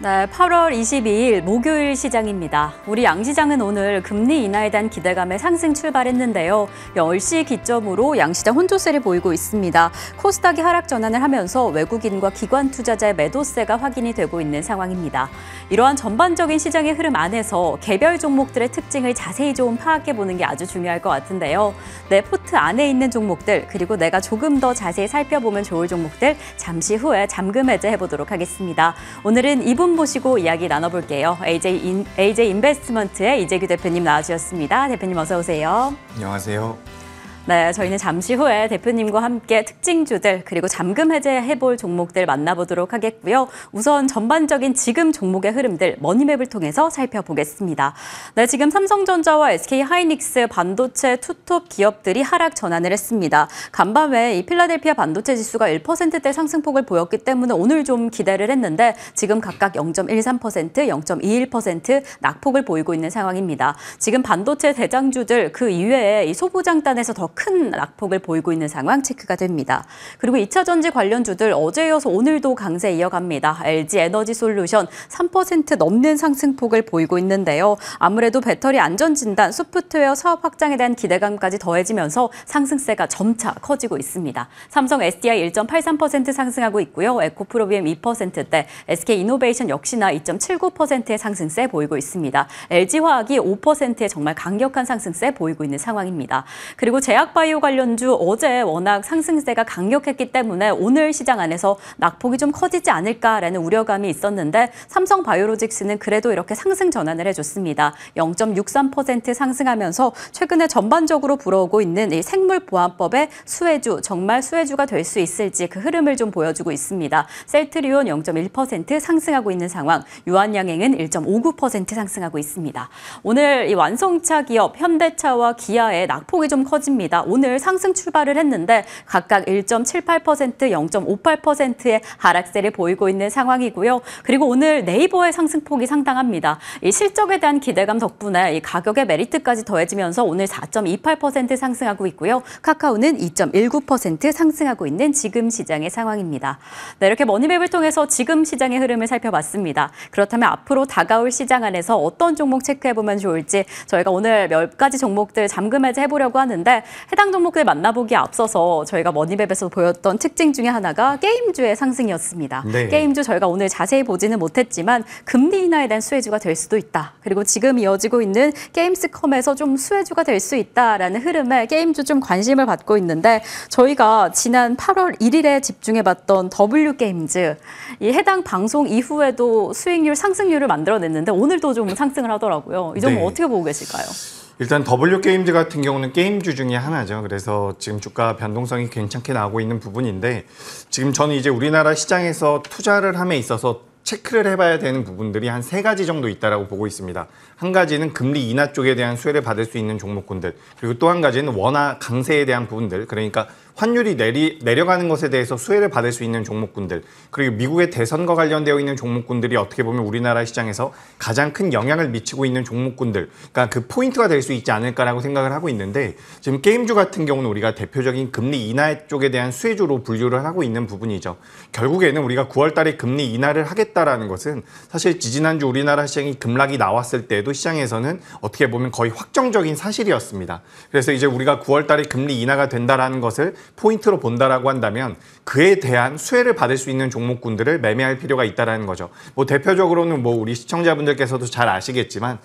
네, 8월 22일 목요일 시장입니다. 우리 양시장은 오늘 금리 인하에 대한 기대감에 상승 출발했는데요. 10시 기점으로 양시장 혼조세를 보이고 있습니다. 코스닥이 하락 전환을 하면서 외국인과 기관 투자자의 매도세가 확인이 되고 있는 상황입니다. 이러한 전반적인 시장의 흐름 안에서 개별 종목들의 특징을 자세히 좀 파악해보는 게 아주 중요할 것 같은데요. 내 포트 안에 있는 종목들, 그리고 내가 조금 더 자세히 살펴보면 좋을 종목들 잠시 후에 잠금 해제해보도록 하겠습니다. 오늘은 이분 모시고 이야기 나눠볼게요. AJ 인베스트먼트의 이재규 대표님 나와주셨습니다. 대표님 어서 오세요. 안녕하세요. 네, 저희는 잠시 후에 대표님과 함께 특징주들 그리고 잠금 해제해볼 종목들 만나보도록 하겠고요. 우선 전반적인 지금 종목의 흐름들 머니맵을 통해서 살펴보겠습니다. 네, 지금 삼성전자와 SK하이닉스 반도체 투톱 기업들이 하락 전환을 했습니다. 간밤에 이 필라델피아 반도체 지수가 1%대 상승폭을 보였기 때문에 오늘 좀 기대를 했는데 지금 각각 0.13%, 0.21% 낙폭을 보이고 있는 상황입니다. 지금 반도체 대장주들 그 이외에 이 소부장단에서 더 큰 낙폭을 보이고 있는 상황 체크가 됩니다. 그리고 2차 전지 관련주들 어제 이어서 오늘도 강세 이어갑니다. LG 에너지 솔루션 3% 넘는 상승폭을 보이고 있는데요. 아무래도 배터리 안전진단, 소프트웨어 사업 확장에 대한 기대감까지 더해지면서 상승세가 점차 커지고 있습니다. 삼성 SDI 1.83% 상승하고 있고요. 에코프로비엠 2%대, SK이노베이션 역시나 2.79%의 상승세 보이고 있습니다. LG화학이 5%의 정말 강력한 상승세 보이고 있는 상황입니다. 그리고 제약바이오 관련주 어제 워낙 상승세가 강력했기 때문에 오늘 시장 안에서 낙폭이 좀 커지지 않을까라는 우려감이 있었는데 삼성바이오로직스는 그래도 이렇게 상승 전환을 해줬습니다. 0.63% 상승하면서 최근에 전반적으로 불어오고 있는 이 생물보안법의 수혜주, 정말 수혜주가 될 수 있을지 그 흐름을 좀 보여주고 있습니다. 셀트리온 0.1% 상승하고 있는 상황, 유한양행은 1.59% 상승하고 있습니다. 오늘 이 완성차 기업 현대차와 기아의 낙폭이 좀 커집니다. 오늘 상승 출발을 했는데 각각 1.78%, 0.58%의 하락세를 보이고 있는 상황이고요. 그리고 오늘 네이버의 상승폭이 상당합니다. 이 실적에 대한 기대감 덕분에 이 가격의 메리트까지 더해지면서 오늘 4.28% 상승하고 있고요. 카카오는 2.19% 상승하고 있는 지금 시장의 상황입니다. 네, 이렇게 머니맵을 통해서 지금 시장의 흐름을 살펴봤습니다. 그렇다면 앞으로 다가올 시장 안에서 어떤 종목 체크해보면 좋을지 저희가 오늘 몇 가지 종목들 잠금 해제해보려고 하는데 해당 종목들 만나보기에 앞서서 저희가 머니맵에서 보였던 특징 중에 하나가 게임주의 상승이었습니다. 네. 게임주 저희가 오늘 자세히 보지는 못했지만 금리 인하에 대한 수혜주가 될 수도 있다. 그리고 지금 이어지고 있는 게임스컴에서 좀 수혜주가 될 수 있다라는 흐름에 게임주 좀 관심을 받고 있는데 저희가 지난 8월 1일에 집중해봤던 W게임즈 이 해당 방송 이후에도 수익률 상승률을 만들어냈는데 오늘도 좀 상승을 하더라고요. 이 종목 어떻게 보고 계실까요? 일단 W게임즈 같은 경우는 게임주 중에 하나죠. 그래서 지금 주가 변동성이 괜찮게 나오고 있는 부분인데 지금 저는 이제 우리나라 시장에서 투자를 함에 있어서 체크를 해봐야 되는 부분들이 한 3가지 정도 있다고 보고 있습니다. 한 가지는 금리 인하 쪽에 대한 수혜를 받을 수 있는 종목군들, 그리고 또 한 가지는 원화 강세에 대한 부분들, 그러니까 환율이 내려가는 것에 대해서 수혜를 받을 수 있는 종목군들, 그리고 미국의 대선과 관련되어 있는 종목군들이 어떻게 보면 우리나라 시장에서 가장 큰 영향을 미치고 있는 종목군들, 그러니까 그 포인트가 될 수 있지 않을까라고 생각을 하고 있는데 지금 게임주 같은 경우는 우리가 대표적인 금리 인하 쪽에 대한 수혜주로 분류를 하고 있는 부분이죠. 결국에는 우리가 9월 달에 금리 인하를 하겠다라는 것은 사실 지지난주 우리나라 시장이 급락이 나왔을 때도 시장에서는 어떻게 보면 거의 확정적인 사실이었습니다. 그래서 이제 우리가 9월 달에 금리 인하가 된다라는 것을 포인트로 본다라고 한다면 그에 대한 수혜를 받을 수 있는 종목군들을 매매할 필요가 있다라는 거죠. 뭐 대표적으로는 뭐 우리 시청자분들께서도 잘 아시겠지만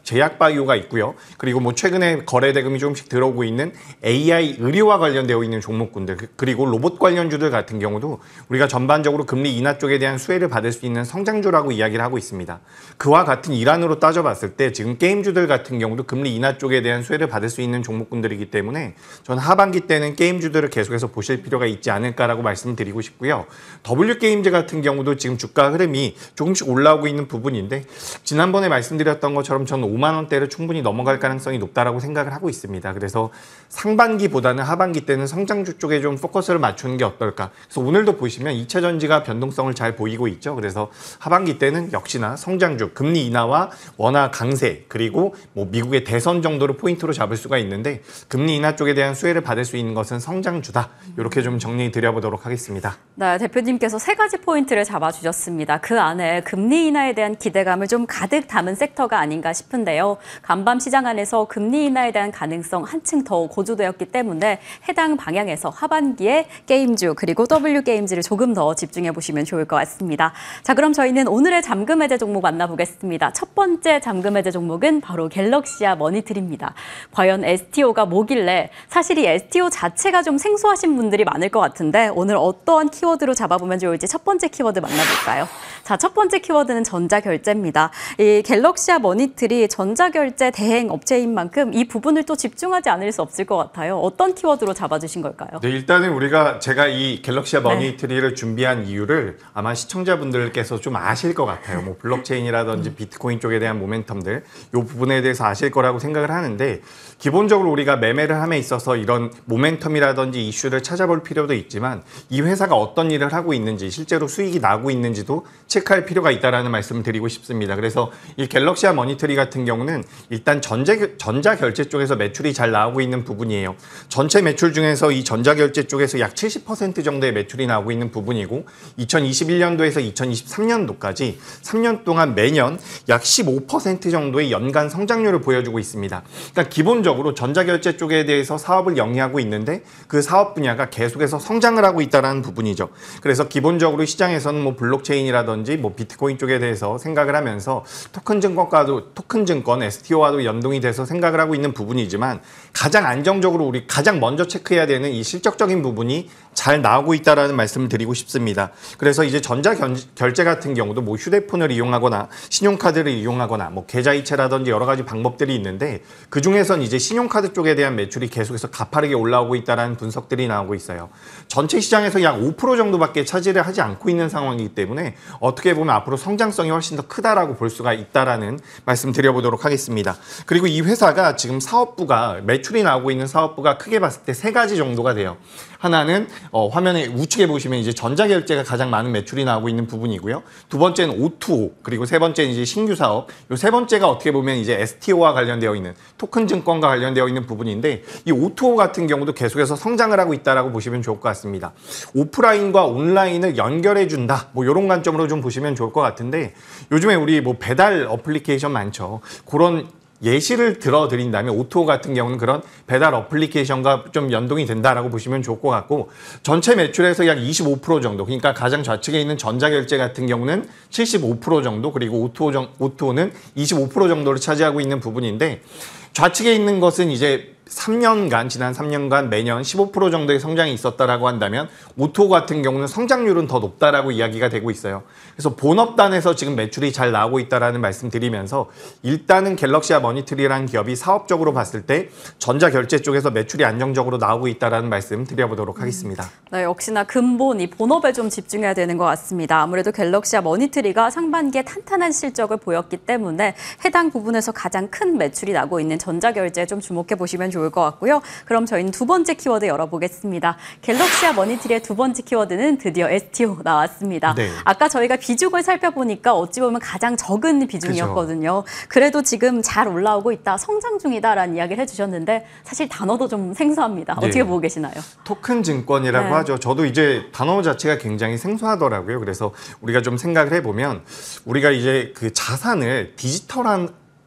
제약바이오가 있고요. 그리고 뭐 최근에 거래 대금이 조금씩 들어오고 있는 AI 의료와 관련되어 있는 종목군들, 그리고 로봇 관련주들 같은 경우도 우리가 전반적으로 금리 인하 쪽에 대한 수혜를 받을 수 있는 성장주라고 이야기를 하고 있습니다. 그와 같은 일환으로 따져봤을 때 지금 게임주들 같은 경우도 금리 인하 쪽에 대한 수혜를 받을 수 있는 종목군들이기 때문에 저는 하반기 때는 게임주들을 계속해서 보실 필요가 있지 않을까라고 말씀드리고 싶고요. W게임즈 같은 경우도 지금 주가 흐름이 조금씩 올라오고 있는 부분인데 지난번에 말씀드렸던 것처럼 저는 5만 원대를 충분히 넘어갈 가능성이 높다라고 생각을 하고 있습니다. 그래서 상반기보다는 하반기 때는 성장주 쪽에 좀 포커스를 맞추는 게 어떨까. 그래서 오늘도 보시면 2차 전지가 변동성을 잘 보이고 있죠. 그래서 하반기 때는 역시나 성장주, 금리 인하와 원화 강세, 그리고 뭐 미국의 대선 정도를 포인트로 잡을 수가 있는데 금리 인하 쪽에 대한 수혜를 받을 수 있는 것은 성장주다. 이렇게 좀 정리 드려보도록 하겠습니다. 네, 대표님께서 세 가지 포인트를 잡아주셨습니다. 그 안에 금리 인하에 대한 기대감을 좀 가득 담은 섹터가 아닌가 싶은데요. 간밤 시장 안에서 금리 인하에 대한 가능성 한층 더 고조되었기 때문에 해당 방향에서 하반기에 게임주 그리고 W게임즈를 조금 더 집중해 보시면 좋을 것 같습니다. 자, 그럼 저희는 오늘의 잠금 해제 종목 만나보겠습니다. 첫 번째 잠금 해제 종목은 바로 갤럭시아 머니트리입니다. 과연 STO가 뭐길래 사실 이 STO 자체가 좀 생소하신 분들이 많을 것 같은데 오늘 어떠한 키워드로 잡아보면 좋을지 첫 번째 키워드 만나볼까요? 자, 첫 번째 키워드는 전자결제입니다. 이 갤럭시아 머니트리 전자결제 대행 업체인 만큼 이 부분을 또 집중하지 않을 수 없을 것 같아요. 어떤 키워드로 잡아주신 걸까요? 네, 일단은 제가 이 갤럭시아 머니트리를 준비한 이유를 아마 시청자분들께서 좀 아실 것 같아요. 뭐 블록체인이라든지 비트코인 쪽에 대한 모멘텀들 이 부분에 대해서 아실 거라고 생각을 하는데 기본적으로 우리가 매매를 함에 있어서 이런 모멘텀이라든지 이슈를 찾아볼 필요도 있지만 이 회사가 어떤 일을 하고 있는지 실제로 수익이 나고 있는지도 체크할 필요가 있다는 말씀을 드리고 싶습니다. 그래서 이 갤럭시아 머니터리 같은 경우는 일단 전자결제 쪽에서 매출이 잘 나오고 있는 부분이에요. 전체 매출 중에서 이 전자결제 쪽에서 약 70% 정도의 매출이 나오고 있는 부분이고 2021년도에서 2023년도까지 3년 동안 매년 약 15% 정도의 연간 성장률을 보여주고 있습니다. 그러니까 기본적으로 전자결제 쪽에 대해서 사업을 영위하고 있는데 그 사업 분야가 계속해서 성장을 하고 있다는 부분이죠. 그래서 기본적으로 시장에서는 뭐 블록체인이라든지 뭐 비트코인 쪽에 대해서 생각을 하면서 토큰 증권 STO와도 연동이 돼서 생각을 하고 있는 부분이지만 가장 안정적으로 우리 가장 먼저 체크해야 되는 이 실적적인 부분이 잘 나오고 있다는 말씀을 드리고 싶습니다. 그래서 이제 전자결제 같은 경우도 뭐 휴대폰을 이용하거나 신용카드를 이용하거나 뭐 계좌이체라든지 여러 가지 방법들이 있는데 그중에선 이제 신용카드 쪽에 대한 매출이 계속해서 가파르게 올라오고 있다는 분석들이 나오고 있어요. 전체 시장에서 약 5% 정도밖에 차지를 하지 않고 있는 상황이기 때문에 어떻게 보면 앞으로 성장성이 훨씬 더 크다라고 볼 수가 있다라는 말씀 드려보도록 하겠습니다. 그리고 이 회사가 지금 사업부가 매출이 나오고 있는 사업부가 크게 봤을 때 세 가지 정도가 돼요. 하나는 화면에 우측에 보시면 이제 전자결제가 가장 많은 매출이 나오고 있는 부분이고요. 두 번째는 O2O 그리고 세 번째는 이제 신규 사업. 이 세 번째가 어떻게 보면 이제 STO와 관련되어 있는 토큰 증권과 관련되어 있는 부분인데 이 O2O 같은 경우도 계속해서 성장을 하고 있다라고 보시면 좋을 것 같습니다. 오프라인과 온라인을 연결해 준다. 뭐 이런 관점으로 좀 보시면 좋을 것 같은데 요즘에 우리 뭐 배달 어플리케이션 많죠. 그런 예시를 들어드린다면 O2O 같은 경우는 그런 배달 어플리케이션과 좀 연동이 된다라고 보시면 좋을 것 같고 전체 매출에서 약 25% 정도 그러니까 가장 좌측에 있는 전자결제 같은 경우는 75% 정도 그리고 O2O는 25% 정도를 차지하고 있는 부분인데 좌측에 있는 것은 이제 지난 3년간 매년 15% 정도의 성장이 있었다라고 한다면 O2O 같은 경우는 성장률은 더 높다라고 이야기가 되고 있어요. 그래서 본업단에서 지금 매출이 잘 나오고 있다라는 말씀 드리면서 일단은 갤럭시아 머니트리라는 기업이 사업적으로 봤을 때 전자결제 쪽에서 매출이 안정적으로 나오고 있다라는 말씀 드려보도록 하겠습니다. 네, 역시나 근본 이 본업에 좀 집중해야 되는 것 같습니다. 아무래도 갤럭시아 머니트리가 상반기에 탄탄한 실적을 보였기 때문에 해당 부분에서 가장 큰 매출이 나고 있는 전자결제에 좀 주목해 보시면 좋을 것 같고요. 그럼 저희는 두 번째 키워드 열어보겠습니다. 갤럭시아 머니트리의 두 번째 키워드는 드디어 STO 나왔습니다. 네. 아까 저희가 비중을 살펴보니까 어찌 보면 가장 적은 비중이었거든요. 그래도 지금 잘 올라오고 있다, 성장 중이다라는 이야기를 해주셨는데 사실 단어도 좀 생소합니다. 네. 어떻게 보고 계시나요? 토큰 증권이라고 네. 하죠. 저도 이제 단어 자체가 굉장히 생소하더라고요. 그래서 우리가 좀 생각을 해보면 우리가 이제 그 자산을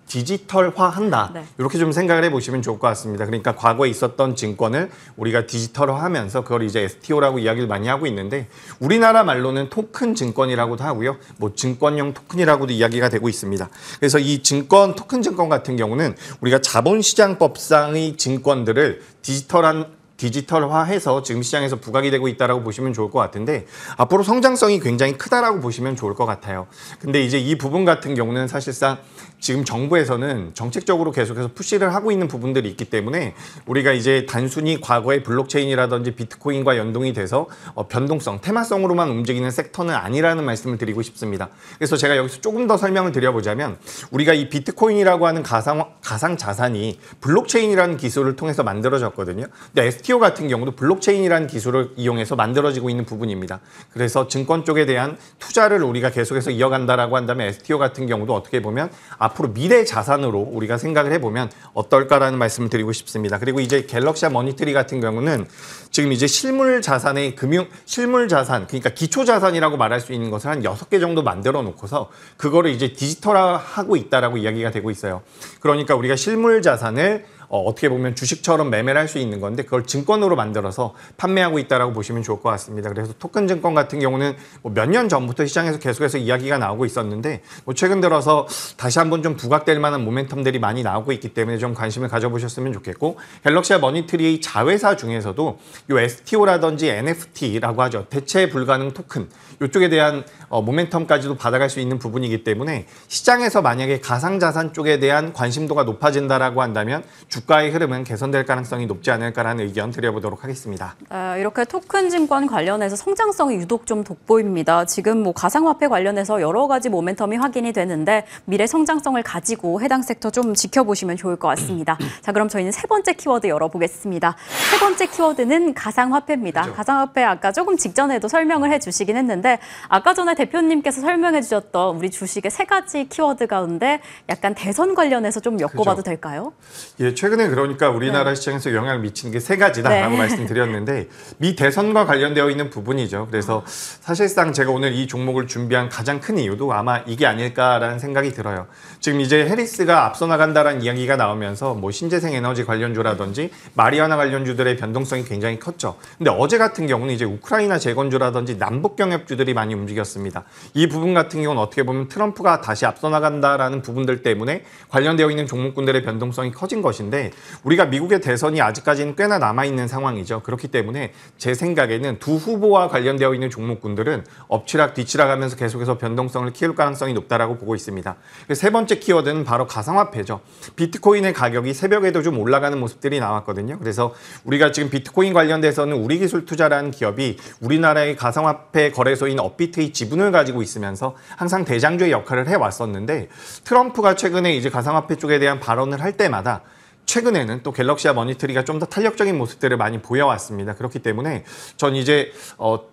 디지털화한다. 네. 이렇게 좀 생각을 해보시면 좋을 것 같습니다. 그러니까 과거에 있었던 증권을 우리가 디지털화하면서 그걸 이제 STO라고 이야기를 많이 하고 있는데 우리나라 말로는 토큰 증권이라고도 하고요. 뭐 증권형 토큰이라고도 이야기가 되고 있습니다. 그래서 이 토큰 증권 같은 경우는 우리가 자본시장법상의 증권들을 디지털한 디지털화해서 지금 시장에서 부각이 되고 있다라고 보시면 좋을 것 같은데 앞으로 성장성이 굉장히 크다라고 보시면 좋을 것 같아요. 근데 이제 이 부분 같은 경우는 사실상 지금 정부에서는 정책적으로 계속해서 푸시를 하고 있는 부분들이 있기 때문에 우리가 이제 단순히 과거의 블록체인이라든지 비트코인과 연동이 돼서 변동성, 테마성으로만 움직이는 섹터는 아니라는 말씀을 드리고 싶습니다. 그래서 제가 여기서 조금 더 설명을 드려보자면 우리가 이 비트코인이라고 하는 가상 자산이 블록체인이라는 기술을 통해서 만들어졌거든요. 근데 STO 같은 경우도 블록체인이라는 기술을 이용해서 만들어지고 있는 부분입니다. 그래서 증권 쪽에 대한 투자를 우리가 계속해서 이어간다라고 한다면 STO 같은 경우도 어떻게 보면 앞으로 미래 자산으로 우리가 생각을 해보면 어떨까라는 말씀을 드리고 싶습니다. 그리고 이제 갤럭시아 머니트리 같은 경우는 지금 이제 실물 자산의 실물 자산, 그러니까 기초 자산이라고 말할 수 있는 것을 한 6개 정도 만들어 놓고서 그거를 이제 디지털화하고 있다라고 이야기가 되고 있어요. 그러니까 우리가 실물 자산을 어떻게 보면 주식처럼 매매를 할 수 있는 건데 그걸 증권으로 만들어서 판매하고 있다라고 보시면 좋을 것 같습니다. 그래서 토큰 증권 같은 경우는 몇 년 전부터 시장에서 계속해서 이야기가 나오고 있었는데 최근 들어서 다시 한번 좀 부각될 만한 모멘텀들이 많이 나오고 있기 때문에 좀 관심을 가져보셨으면 좋겠고 갤럭시아 머니트리의 자회사 중에서도 이 STO라든지 NFT라고 하죠. 대체 불가능 토큰 이쪽에 대한 모멘텀까지도 받아갈 수 있는 부분이기 때문에 시장에서 만약에 가상자산 쪽에 대한 관심도가 높아진다라고 한다면 주가의 흐름은 개선될 가능성이 높지 않을까라는 의견 드려보도록 하겠습니다. 이렇게 토큰 증권 관련해서 성장성이 유독 좀 돋보입니다. 지금 뭐 가상화폐 관련해서 여러 가지 모멘텀이 확인이 되는데 미래 성장성을 가지고 해당 섹터 좀 지켜보시면 좋을 것 같습니다. 자, 그럼 저희는 세 번째 키워드 열어보겠습니다. 세 번째 키워드는 가상화폐입니다. 그렇죠. 가상화폐 아까 조금 직전에도 설명을 해주시긴 했는데 아까 전에 대표님께서 설명해 주셨던 우리 주식의 세 가지 키워드 가운데 약간 대선 관련해서 좀 엮어봐도 그렇죠. 될까요? 예, 최근에 그러니까 우리나라 시장에서 영향을 미치는 게 세 가지다라고 말씀드렸는데 미 대선과 관련되어 있는 부분이죠. 그래서 사실상 제가 오늘 이 종목을 준비한 가장 큰 이유도 아마 이게 아닐까라는 생각이 들어요. 지금 이제 해리스가 앞서 나간다라는 이야기가 나오면서 뭐 신재생 에너지 관련주라든지 마리아나 관련주들의 변동성이 굉장히 컸죠. 근데 어제 같은 경우는 이제 우크라이나 재건주라든지 남북 경협주들이 많이 움직였습니다. 이 부분 같은 경우는 어떻게 보면 트럼프가 다시 앞서 나간다라는 부분들 때문에 관련되어 있는 종목군들의 변동성이 커진 것인데 우리가 미국의 대선이 아직까지는 꽤나 남아있는 상황이죠. 그렇기 때문에 제 생각에는 두 후보와 관련되어 있는 종목군들은 엎치락 뒤치락 하면서 계속해서 변동성을 키울 가능성이 높다라고 보고 있습니다. 세 번째 키워드는 바로 가상화폐죠. 비트코인의 가격이 새벽에도 좀 올라가는 모습들이 나왔거든요. 그래서 우리가 지금 비트코인 관련돼서는 우리기술투자라는 기업이 우리나라의 가상화폐 거래소인 업비트의 지분을 가지고 있으면서 항상 대장주의 역할을 해왔었는데 트럼프가 최근에 이제 가상화폐 쪽에 대한 발언을 할 때마다 최근에는 또 갤럭시아 머니터리가 좀 더 탄력적인 모습들을 많이 보여왔습니다. 그렇기 때문에 전 이제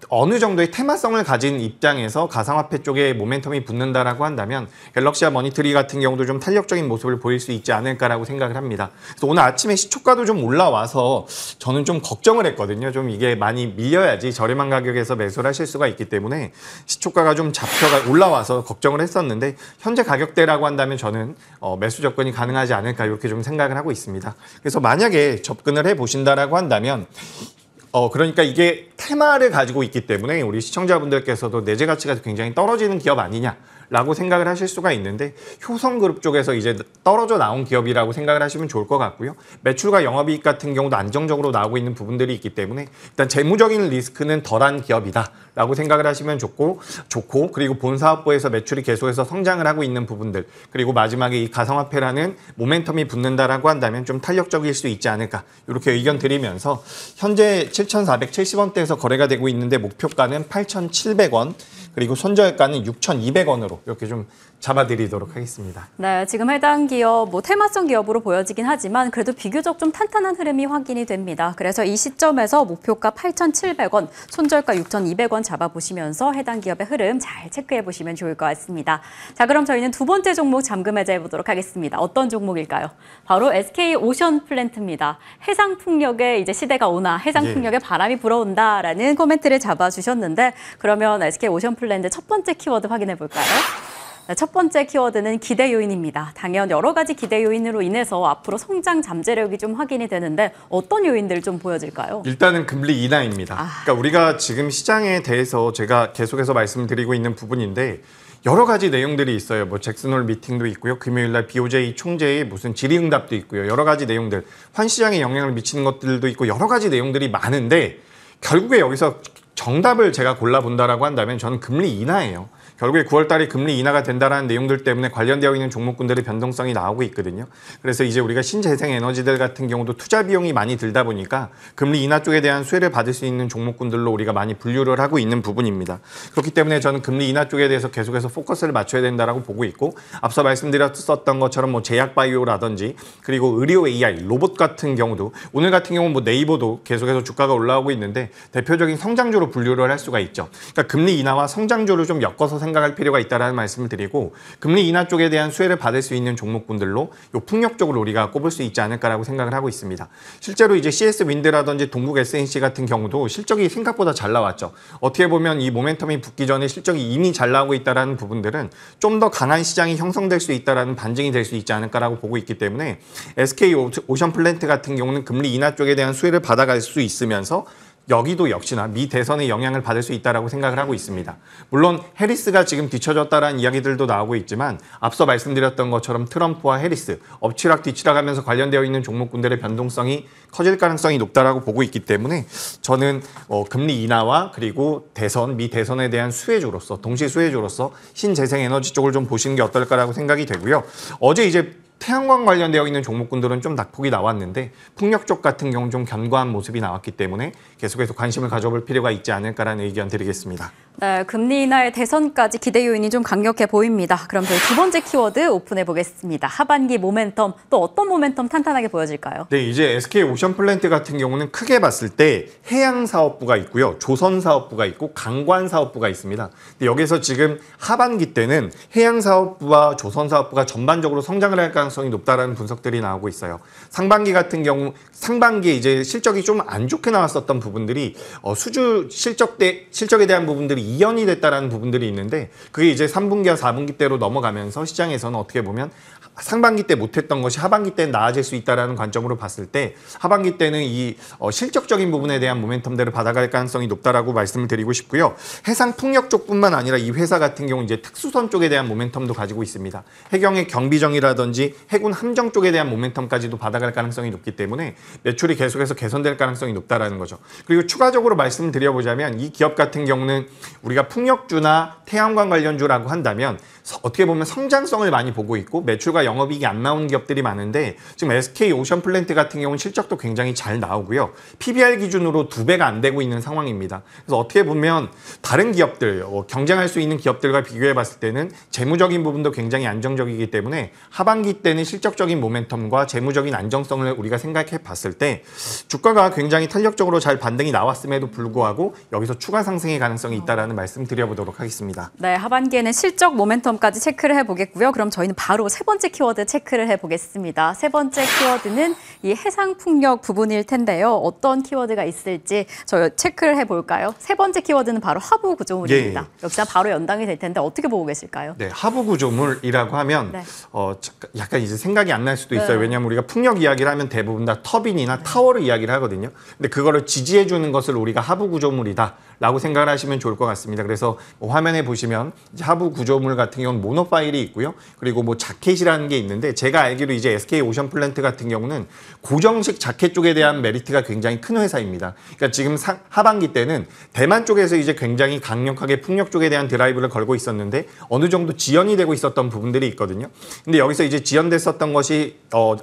어느 정도의 테마성을 가진 입장에서 가상화폐 쪽에 모멘텀이 붙는다라고 한다면 갤럭시아 머니터리 같은 경우도 좀 탄력적인 모습을 보일 수 있지 않을까라고 생각을 합니다. 그래서 오늘 아침에 시초가도 좀 올라와서 저는 좀 걱정을 했거든요. 좀 이게 많이 밀려야지 저렴한 가격에서 매수를 하실 수가 있기 때문에 시초가가 좀 잡혀가 올라와서 걱정을 했었는데 현재 가격대라고 한다면 저는 매수 접근이 가능하지 않을까 이렇게 좀 생각을 하고 있습니다. 그래서 만약에 접근을 해보신다라고 한다면 그러니까 이게 테마를 가지고 있기 때문에 우리 시청자분들께서도 내재 가치가 굉장히 떨어지는 기업 아니냐라고 생각을 하실 수가 있는데 효성그룹 쪽에서 이제 떨어져 나온 기업이라고 생각을 하시면 좋을 것 같고요. 매출과 영업이익 같은 경우도 안정적으로 나오고 있는 부분들이 있기 때문에 일단 재무적인 리스크는 덜한 기업이다라고 생각을 하시면 좋고 그리고 본 사업부에서 매출이 계속해서 성장을 하고 있는 부분들 그리고 마지막에 이 가상화폐라는 모멘텀이 붙는다라고 한다면 좀 탄력적일 수 있지 않을까 이렇게 의견 드리면서 현재 7,470원대에서 거래가 되고 있는데 목표가는 8,700원 그리고 손절가는 6,200원으로 이렇게 좀 잡아드리도록 하겠습니다. 네, 지금 해당 기업 테마성 기업으로 보여지긴 하지만 그래도 비교적 좀 탄탄한 흐름이 확인이 됩니다. 그래서 이 시점에서 목표가 8,700원, 손절가 6,200원 잡아보시면서 해당 기업의 흐름 잘 체크해 보시면 좋을 것 같습니다. 자, 그럼 저희는 두 번째 종목 잠금 해제해 보도록 하겠습니다. 어떤 종목일까요? 바로 SK 오션 플랜트입니다. 해상 풍력에 이제 시대가 오나 해상 풍력에 바람이 불어온다라는 코멘트를 잡아주셨는데 그러면 SK 오션 플랜트 첫 번째 키워드 확인해 볼까요? 첫 번째 키워드는 기대 요인입니다. 당연 여러 가지 기대 요인으로 인해서 앞으로 성장 잠재력이 좀 확인이 되는데 어떤 요인들 좀 보여질까요? 일단은 금리 인하입니다. 그러니까 우리가 지금 시장에 대해서 제가 계속해서 말씀드리고 있는 부분인데 여러 가지 내용들이 있어요. 뭐 잭슨홀 미팅도 있고요. 금요일날 BOJ 총재의 무슨 질의응답도 있고요. 여러 가지 내용들, 환시장에 영향을 미치는 것들도 있고 여러 가지 내용들이 많은데 결국에 여기서 정답을 제가 골라본다라고 한다면 저는 금리 인하예요. 결국에 9월 달에 금리 인하가 된다라는 내용들 때문에 관련되어 있는 종목군들의 변동성이 나오고 있거든요. 그래서 이제 우리가 신재생 에너지들 같은 경우도 투자 비용이 많이 들다 보니까 금리 인하 쪽에 대한 수혜를 받을 수 있는 종목군들로 우리가 많이 분류를 하고 있는 부분입니다. 그렇기 때문에 저는 금리 인하 쪽에 대해서 계속해서 포커스를 맞춰야 된다라고 보고 있고 앞서 말씀드렸었던 것처럼 뭐 제약바이오라든지 그리고 의료 AI, 로봇 같은 경우도 오늘 같은 경우는 뭐 네이버도 계속해서 주가가 올라오고 있는데 대표적인 성장주로 분류를 할 수가 있죠. 그러니까 금리 인하와 성장주를 좀 엮어서 생각할 필요가 있다는 말씀을 드리고 금리 인하 쪽에 대한 수혜를 받을 수 있는 종목군들로 요 풍력적으로 우리가 꼽을 수 있지 않을까라고 생각을 하고 있습니다. 실제로 이제 CS 윈드라든지 동국 SNC 같은 경우도 실적이 생각보다 잘 나왔죠. 어떻게 보면 이 모멘텀이 붙기 전에 실적이 이미 잘 나오고 있다는 부분들은 좀 더 강한 시장이 형성될 수 있다는 반증이 될 수 있지 않을까라고 보고 있기 때문에 SK 오션플랜트 같은 경우는 금리 인하 쪽에 대한 수혜를 받아갈 수 있으면서 여기도 역시나 미 대선의 영향을 받을 수 있다고 생각을 하고 있습니다. 물론 해리스가 지금 뒤쳐졌다라는 이야기들도 나오고 있지만 앞서 말씀드렸던 것처럼 트럼프와 해리스 엎치락 뒤치락하면서 관련되어 있는 종목군들의 변동성이 커질 가능성이 높다라고 보고 있기 때문에 저는 금리 인하와 그리고 대선, 미 대선에 대한 수혜주로서 동시 수혜주로서 신재생에너지 쪽을 좀 보시는 게 어떨까라고 생각이 되고요. 어제 이제 태양광 관련되어 있는 종목군들은 좀 낙폭이 나왔는데 풍력 쪽 같은 경우는 좀 견고한 모습이 나왔기 때문에 계속해서 관심을 가져볼 필요가 있지 않을까라는 의견 드리겠습니다. 네, 금리 인하의 대선까지 기대 요인이 좀 강력해 보입니다. 그럼 저희 두 번째 키워드 오픈해 보겠습니다. 하반기 모멘텀, 또 어떤 모멘텀 탄탄하게 보여질까요? 네, 이제 SK 오션플랜트 같은 경우는 크게 봤을 때 해양사업부가 있고요. 조선사업부가 있고 강관사업부가 있습니다. 근데 여기서 지금 하반기 때는 해양사업부와 조선사업부가 전반적으로 성장을 할 가능성이 높다라는 분석들이 나오고 있어요. 상반기 같은 경우, 상반기에 이제 실적이 좀 안 좋게 나왔었던 부분들이 수주 실적에 대한 부분들이 이연이 됐다라는 부분들이 있는데 그게 이제 3분기와 4분기 때로 넘어가면서 시장에서는 어떻게 보면 상반기 때 못했던 것이 하반기 때는 나아질 수 있다는 관점으로 봤을 때 하반기 때는 이 실적적인 부분에 대한 모멘텀들을 받아갈 가능성이 높다라고 말씀을 드리고 싶고요. 해상 풍력 쪽뿐만 아니라 이 회사 같은 경우 이제 특수선 쪽에 대한 모멘텀도 가지고 있습니다. 해경의 경비정이라든지 해군 함정 쪽에 대한 모멘텀까지도 받아갈 가능성이 높기 때문에 매출이 계속해서 개선될 가능성이 높다라는 거죠. 그리고 추가적으로 말씀드려보자면 이 기업 같은 경우는 우리가 풍력주나 태양광 관련주라고 한다면 어떻게 보면 성장성을 많이 보고 있고 매출과 영업이익이 안 나오는 기업들이 많은데 지금 SK 오션플랜트 같은 경우는 실적도 굉장히 잘 나오고요. PBR 기준으로 2배가 안 되고 있는 상황입니다. 그래서 어떻게 보면 다른 기업들, 경쟁할 수 있는 기업들과 비교해 봤을 때는 재무적인 부분도 굉장히 안정적이기 때문에 하반기 때는 실적적인 모멘텀과 재무적인 안정성을 우리가 생각해 봤을 때 주가가 굉장히 탄력적으로 잘 반등이 나왔음에도 불구하고 여기서 추가 상승의 가능성이 있다는 말씀 드려보도록 하겠습니다. 네, 하반기에는 실적 모멘텀까지 체크를 해보겠고요. 그럼 저희는 바로 세 번째 키워드 체크를 해보겠습니다. 세 번째 키워드는 이 해상풍력 부분일 텐데요. 어떤 키워드가 있을지 저희 체크를 해볼까요? 세 번째 키워드는 바로 하부구조물입니다. 예. 역시나 바로 연당이 될 텐데 어떻게 보고 계실까요? 네, 하부구조물이라고 하면 네. 약간 이제 생각이 안 날 수도 있어요. 네. 왜냐하면 우리가 풍력 이야기를 하면 대부분 다 터빈이나 타워를 이야기를 하거든요. 근데 그거를 지지해 주는 것을 우리가 하부구조물이다 라고 생각을 하시면 좋을 것 같습니다. 그래서 화면에 보시면 하부구조물 같은 경우는 모노파일이 있고요. 그리고 뭐 자켓이라는 게 있는데 제가 알기로 이제 SK 오션플랜트 같은 경우는 고정식 자켓 쪽에 대한 메리트가 굉장히 큰 회사입니다. 그러니까 지금 하반기 때는 대만 쪽에서 이제 굉장히 강력하게 풍력 쪽에 대한 드라이브를 걸고 있었는데 어느 정도 지연이 되고 있었던 부분들이 있거든요. 근데 여기서 이제 지연됐었던 것이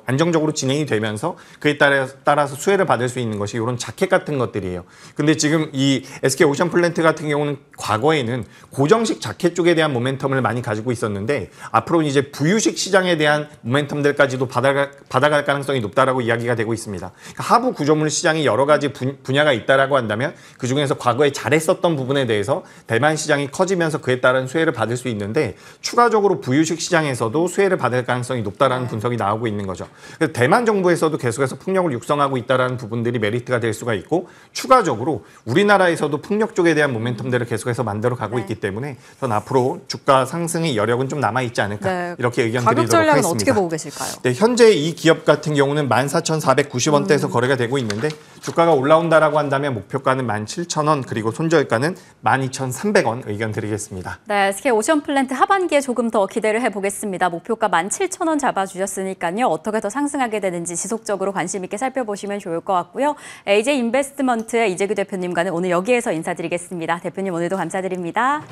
안정적으로 진행이 되면서 그에 따라서 수혜를 받을 수 있는 것이 이런 자켓 같은 것들이에요. 근데 지금 이 SK 오션플랜트 같은 경우는 과거에는 고정식 자켓 쪽에 대한 모멘텀을 많이 가지고 있었는데 앞으로는 이제 부유식 시장에 대한 모멘텀들까지도 받아갈 가능성이 높다라고 이야기가 되고 있습니다. 그러니까 하부 구조물 시장이 여러 가지 분야가 있다라고 한다면 그중에서 과거에 잘했었던 부분에 대해서 대만 시장이 커지면서 그에 따른 수혜를 받을 수 있는데 추가적으로 부유식 시장에서도 수혜를 받을 가능성이 높다라는 분석이 나오고 있는 거죠. 그래서 대만 정부에서도 계속해서 풍력을 육성하고 있다라는 부분들이 메리트가 될 수가 있고 추가적으로 우리나라에서도 풍력 쪽에 대한 모멘텀들을 계속해서 만들어 가고 있기 때문에 전 앞으로 주가 상승의 여력은 좀 남아 있지 않을까 이렇게 의견 가격 드리도록 전략은 하겠습니다. 어떻게 보고 계실까요? 네, 현재 이 기업 같은 경우는 14,490원대에서 거래가 되고 있는데 주가가 올라온다라고 한다면 목표가는 17,000원 그리고 손절가는 12,300원 의견 드리겠습니다. 네, SK 오션플랜트 하반기에 조금 더 기대를 해보겠습니다. 목표가 17,000원 잡아주셨으니까요. 어떻게 더 상승하게 되는지 지속적으로 관심 있게 살펴보시면 좋을 것 같고요. AJ 인베스트먼트의 이재규 대표님과는 오늘 여기에서 인사드리겠습니다. 대표님 오늘도 감사드립니다.